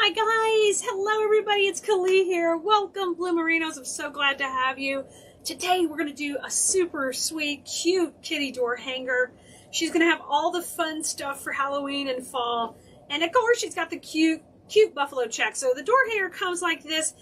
Hi guys, hello everybody, it's Keleas here. Welcome Blue Merinos, I'm so glad to have you. Today we're going to do a super sweet, cute kitty door hanger. She's going to have all the fun stuff for Halloween and fall. And of course she's got the cute buffalo check. So the door hanger comes like this,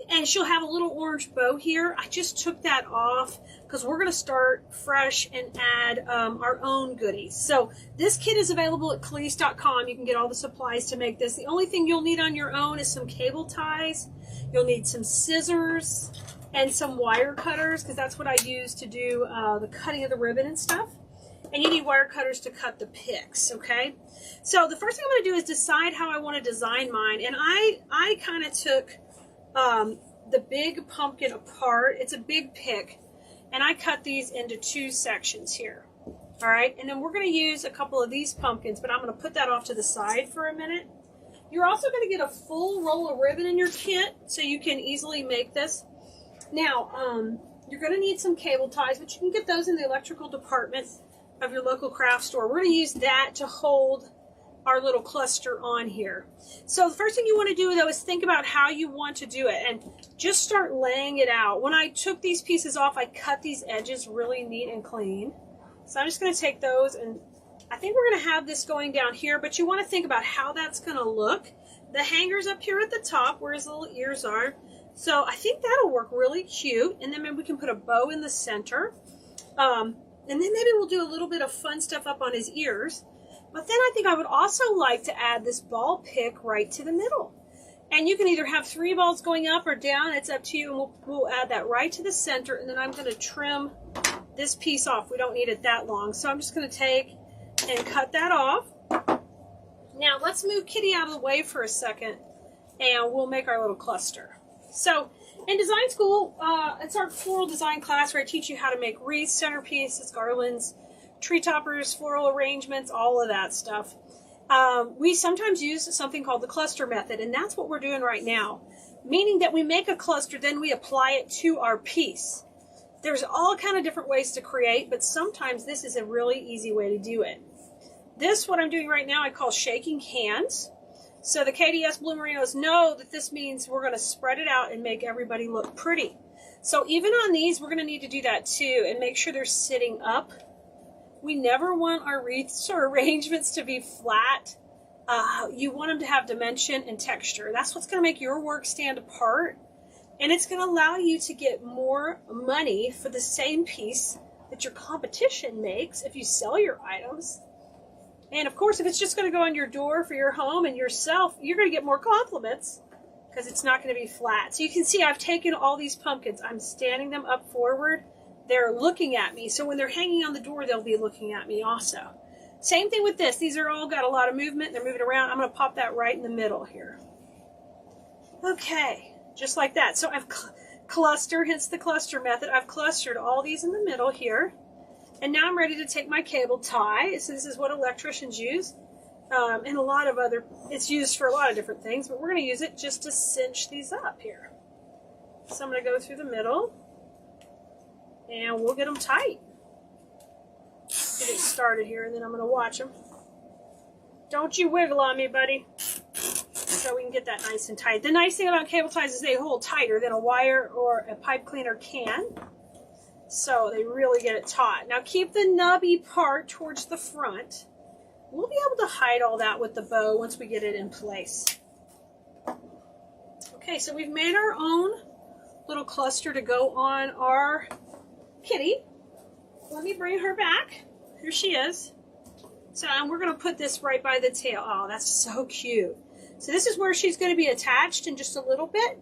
and she'll have a little orange bow here. I just took that off because we're going to start fresh and add our own goodies. So this kit is available at Keleas.com. You can get all the supplies to make this. The only thing you'll need on your own is some cable ties. You'll need some scissors and some wire cutters, because that's what I use to do the cutting of the ribbon and stuff. And you need wire cutters to cut the picks, okay? So the first thing I'm going to do is decide how I want to design mine. And I kind of took the big pumpkin apart. It's a big pick, and I cut these into two sections here. All right, and then we're going to use a couple of these pumpkins, but I'm going to put that off to the side for a minute. You're also going to get a full roll of ribbon in your kit, so you can easily make this. Now, you're going to need some cable ties, but you can get those in the electrical department of your local craft store. We're going to use that to hold our little cluster on here. So the first thing you want to do though is think about how you want to do it and just start laying it out. When I took these pieces off, I cut these edges really neat and clean. So I'm just going to take those, and I think we're going to have this going down here, but you want to think about how that's going to look. The hanger's up here at the top where his little ears are. So I think that'll work really cute. And then maybe we can put a bow in the center. And then maybe we'll do a little bit of fun stuff up on his ears. But then I think I would also like to add this ball pick right to the middle. And you can either have 3 balls going up or down. It's up to you. And we'll add that right to the center. And then I'm going to trim this piece off. We don't need it that long. So I'm just going to take and cut that off. Now let's move Kitty out of the way for a second, and we'll make our little cluster. So in design school, it's our floral design class where I teach you how to make wreaths, centerpieces, garlands, tree toppers, floral arrangements, all of that stuff. We sometimes use something called the cluster method, and that's what we're doing right now. Meaning that we make a cluster, then we apply it to our piece. There's all kind of different ways to create, but sometimes this is a really easy way to do it. This, what I'm doing right now, I call shaking hands. So the Keleas Blue Merinos know that this means we're going to spread it out and make everybody look pretty. So even on these, we're going to need to do that too, and make sure they're sitting up. We never want our wreaths or arrangements to be flat. You want them to have dimension and texture. That's what's going to make your work stand apart. And it's going to allow you to get more money for the same piece that your competition makes if you sell your items. And of course, if it's just going to go on your door for your home and yourself, you're going to get more compliments because it's not going to be flat. So you can see I've taken all these pumpkins. I'm standing them up forward. They're looking at me. So when they're hanging on the door, they'll be looking at me also. Same thing with this. These are all got a lot of movement. They're moving around. I'm going to pop that right in the middle here. Okay, just like that. So I've clustered, hence the cluster method. I've clustered all these in the middle here. And now I'm ready to take my cable tie. So this is what electricians use. And a lot of other, it's used for a lot of different things, but we're going to use it just to cinch these up here. So I'm going to go through the middle, and we'll get them tight. Get it started here, and then I'm going to watch them. Don't you wiggle on me, buddy. So we can get that nice and tight. The nice thing about cable ties is they hold tighter than a wire or a pipe cleaner can. So they really get it taut. Now keep the nubby part towards the front. We'll be able to hide all that with the bow once we get it in place. Okay, so we've made our own little cluster to go on our kitty. Let me bring her back. Here she is. So, and we're going to put this right by the tail. Oh, that's so cute. So this is where she's going to be attached in just a little bit.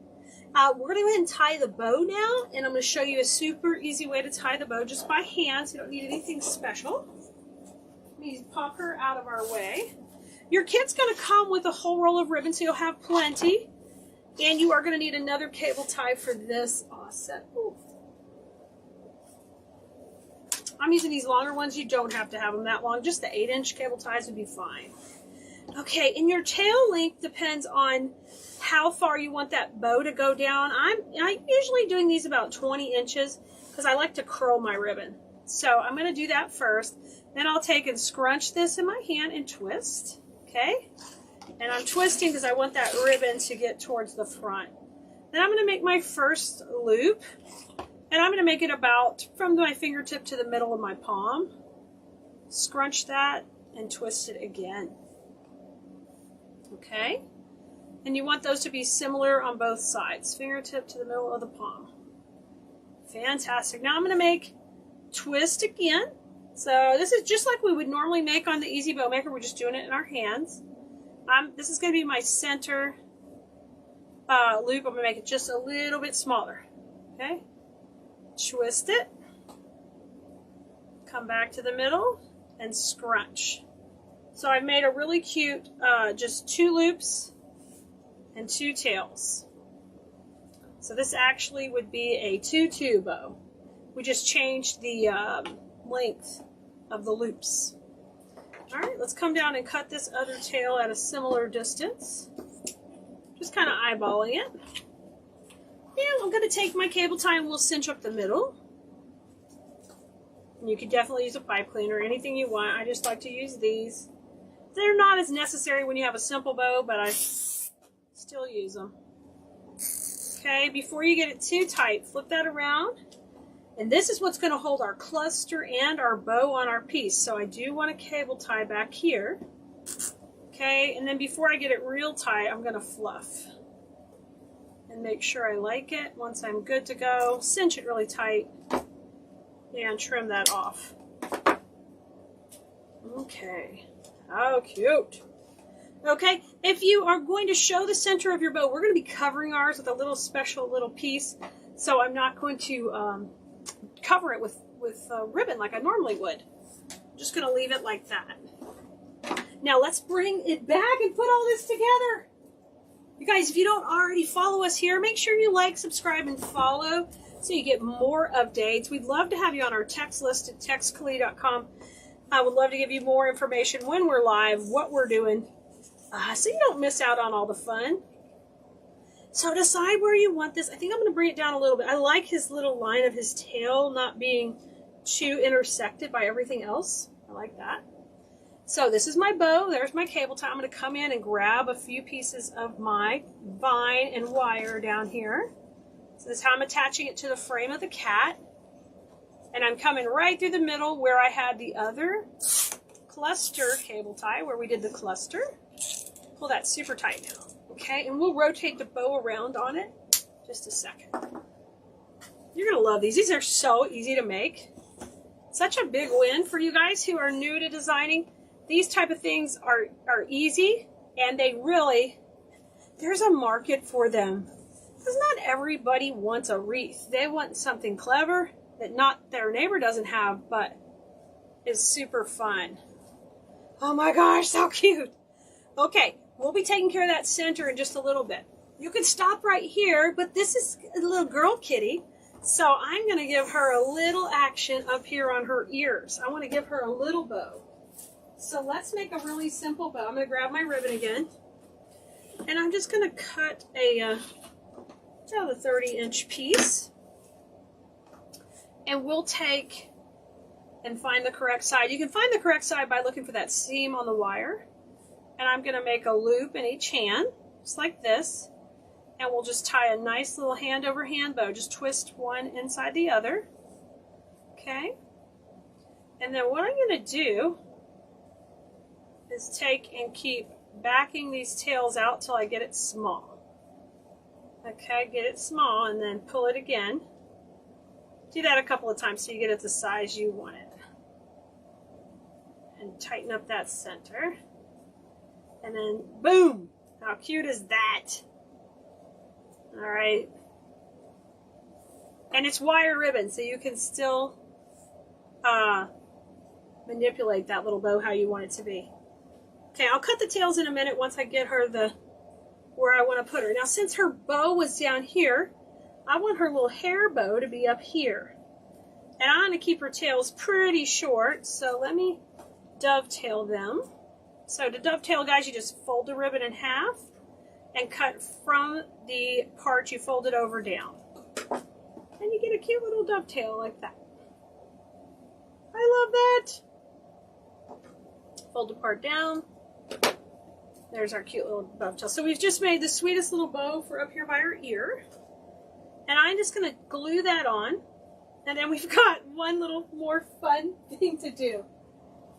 We're going to go ahead and tie the bow now, and I'm going to show you a super easy way to tie the bow just by hand, so you don't need anything special. Let me pop her out of our way. Your kit's going to come with a whole roll of ribbon, so you'll have plenty. And you are going to need another cable tie for this offset. Ooh. I'm using these longer ones. You don't have to have them that long. Just the 8-inch cable ties would be fine. Okay, and your tail length depends on how far you want that bow to go down. I'm usually doing these about 20 inches because I like to curl my ribbon. So I'm going to do that first. Then I'll take and scrunch this in my hand and twist. Okay? And I'm twisting because I want that ribbon to get towards the front. Then I'm going to make my first loop. And I'm going to make it about from my fingertip to the middle of my palm. Scrunch that and twist it again. Okay? And you want those to be similar on both sides. Fingertip to the middle of the palm. Fantastic. Now I'm going to make twist again. So this is just like we would normally make on the Easy Bow Maker. We're just doing it in our hands. This is going to be my center loop. I'm going to make it just a little bit smaller. Okay? Twist it. Come back to the middle and scrunch. So I've made a really cute, just 2 loops and 2 tails. So this actually would be a tutu bow. We just changed the length of the loops. All right, let's come down and cut this other tail at a similar distance. Just kind of eyeballing it. And I'm going to take my cable tie and we'll cinch up the middle. And you could definitely use a pipe cleaner, anything you want. I just like to use these. They're not as necessary when you have a simple bow, but I still use them. Okay, before you get it too tight, flip that around. And this is what's going to hold our cluster and our bow on our piece. So I do want a cable tie back here. Okay, and then before I get it real tight, I'm going to fluff. And make sure I like it. Once I'm good to go, cinch it really tight and trim that off. Okay, how cute. Okay, if you are going to show the center of your bow, we're going to be covering ours with a little special little piece. So I'm not going to cover it with ribbon like I normally would. I'm just going to leave it like that. Now let's bring it back and put all this together. You guys, if you don't already follow us here, make sure you like, subscribe, and follow so you get more updates. We'd love to have you on our text list at textkeleas.com. I would love to give you more information when we're live, what we're doing, so you don't miss out on all the fun. So decide where you want this. I think I'm going to bring it down a little bit. I like his little line of his tail not being too intersected by everything else. I like that. So this is my bow. There's my cable tie. I'm going to come in and grab a few pieces of my vine and wire down here. So this is how I'm attaching it to the frame of the cat. And I'm coming right through the middle where I had the other cluster cable tie, where we did the cluster. Pull that super tight now. Okay, and we'll rotate the bow around on it. Just a second. You're going to love these. These are so easy to make. Such a big win for you guys who are new to designing. These type of things are easy, and they really, there's a market for them. Because not everybody wants a wreath. They want something clever that not their neighbor doesn't have, but is super fun. Oh my gosh, so cute. Okay, we'll be taking care of that center in just a little bit. You can stop right here, but this is a little girl kitty, so I'm going to give her a little action up here on her ears. I want to give her a little bow. So let's make a really simple bow. I'm going to grab my ribbon again, and I'm just going to cut a 30-inch piece, and we'll take and find the correct side. You can find the correct side by looking for that seam on the wire, and I'm going to make a loop in each hand, just like this, and we'll just tie a nice little hand over hand bow. Just twist one inside the other, okay? And then what I'm going to do is take and keep backing these tails out till I get it small. Okay, get it small and then pull it again. Do that a couple of times so you get it the size you want it. And tighten up that center. And then boom! How cute is that? Alright. And it's wire ribbon, so you can still manipulate that little bow how you want it to be. Okay, I'll cut the tails in a minute once I get her where I want to put her. Now, since her bow was down here, I want her little hair bow to be up here. And I'm going to keep her tails pretty short, so let me dovetail them. So to dovetail, guys, you just fold the ribbon in half and cut from the part you folded over down. And you get a cute little dovetail like that. I love that. Fold the part down. There's our cute little dovetail. So we've just made the sweetest little bow for up here by our ear. And I'm just going to glue that on. And then we've got one little more fun thing to do.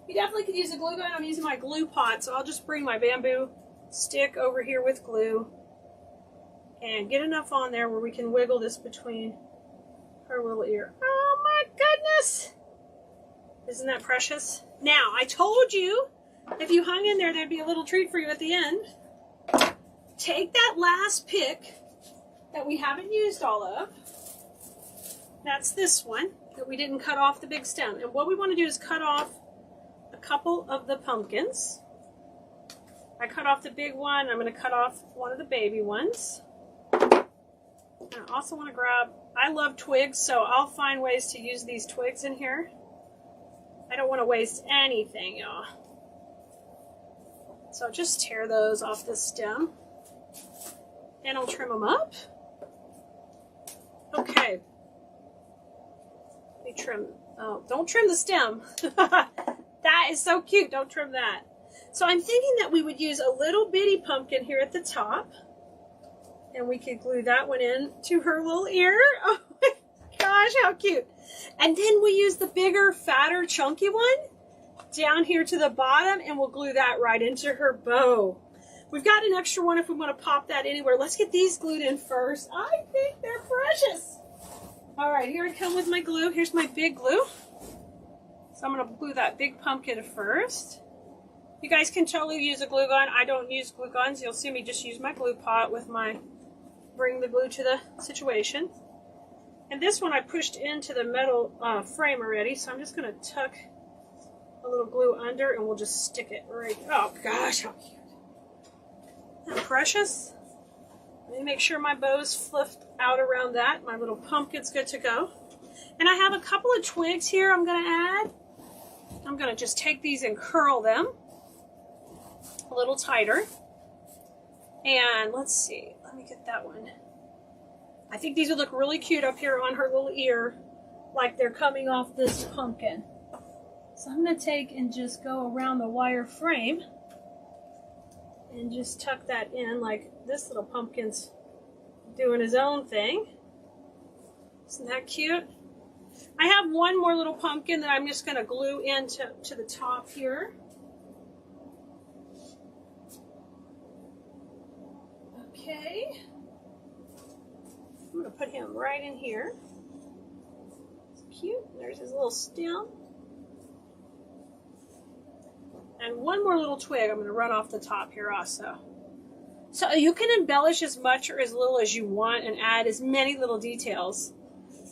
You definitely could use a glue gun. I'm using my glue pot, so I'll just bring my bamboo stick over here with glue and get enough on there where we can wiggle this between her little ear. Oh my goodness! Isn't that precious? Now, I told you if you hung in there, there'd be a little treat for you at the end. Take that last pick that we haven't used all of. That's this one that we didn't cut off the big stem. And what we want to do is cut off a couple of the pumpkins. I cut off the big one. I'm going to cut off one of the baby ones. And I also want to grab, I love twigs, so I'll find ways to use these twigs in here. I don't want to waste anything, y'all. So just tear those off the stem. And I'll trim them up. Okay. Let me trim. Oh, don't trim the stem. That is so cute. Don't trim that. So I'm thinking that we would use a little bitty pumpkin here at the top. And we could glue that one in to her little ear. Oh my gosh, how cute. And then we use the bigger, fatter, chunky one down here to the bottom, and we'll glue that right into her bow. We've got an extra one if we want to pop that anywhere. Let's get these glued in first. I think they're precious. All right, here I come with my glue. Here's my big glue. So I'm going to glue that big pumpkin first. You guys can totally use a glue gun. I don't use glue guns. You'll see me just use my glue pot with my, bring the glue to the situation. And this one I pushed into the metal frame already, so I'm just going to tuck a little glue under and we'll just stick it right. Oh gosh, how cute. Isn't that precious? Let me make sure my bow's flipped out around that. My little pumpkin's good to go. And I have a couple of twigs here I'm going to add. I'm going to just take these and curl them a little tighter. And let's see, let me get that one. I think these would look really cute up here on her little ear, like they're coming off this pumpkin. So I'm going to take and just go around the wire frame and just tuck that in like this little pumpkin's doing his own thing. Isn't that cute? I have one more little pumpkin that I'm just going to glue into the top here. Okay. I'm going to put him right in here. It's cute. There's his little stem. And one more little twig I'm going to run off the top here also. So you can embellish as much or as little as you want and add as many little details.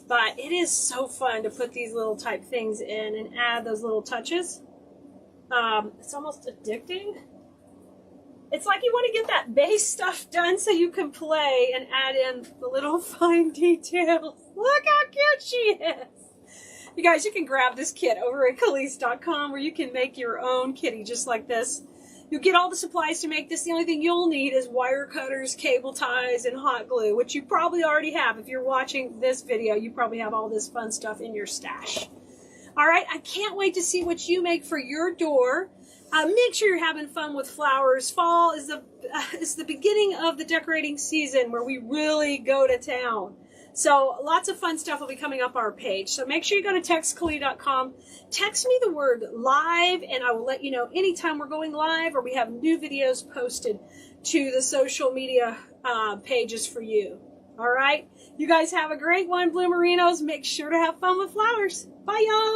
But it is so fun to put these little type things in and add those little touches. It's almost addicting. It's like you want to get that base stuff done so you can play and add in the little fine details. Look how cute she is. You guys, you can grab this kit over at Keleas.com where you can make your own kitty just like this. You'll get all the supplies to make this. The only thing you'll need is wire cutters, cable ties, and hot glue, which you probably already have. If you're watching this video, you probably have all this fun stuff in your stash. All right, I can't wait to see what you make for your door. Make sure you're having fun with flowers. Fall is the beginning of the decorating season where we really go to town. So lots of fun stuff will be coming up our page. So make sure you go to textkele.com. Text me the word live and I will let you know anytime we're going live or we have new videos posted to the social media pages for you. All right. You guys have a great one, Bloomerinos. Make sure to have fun with flowers. Bye, y'all.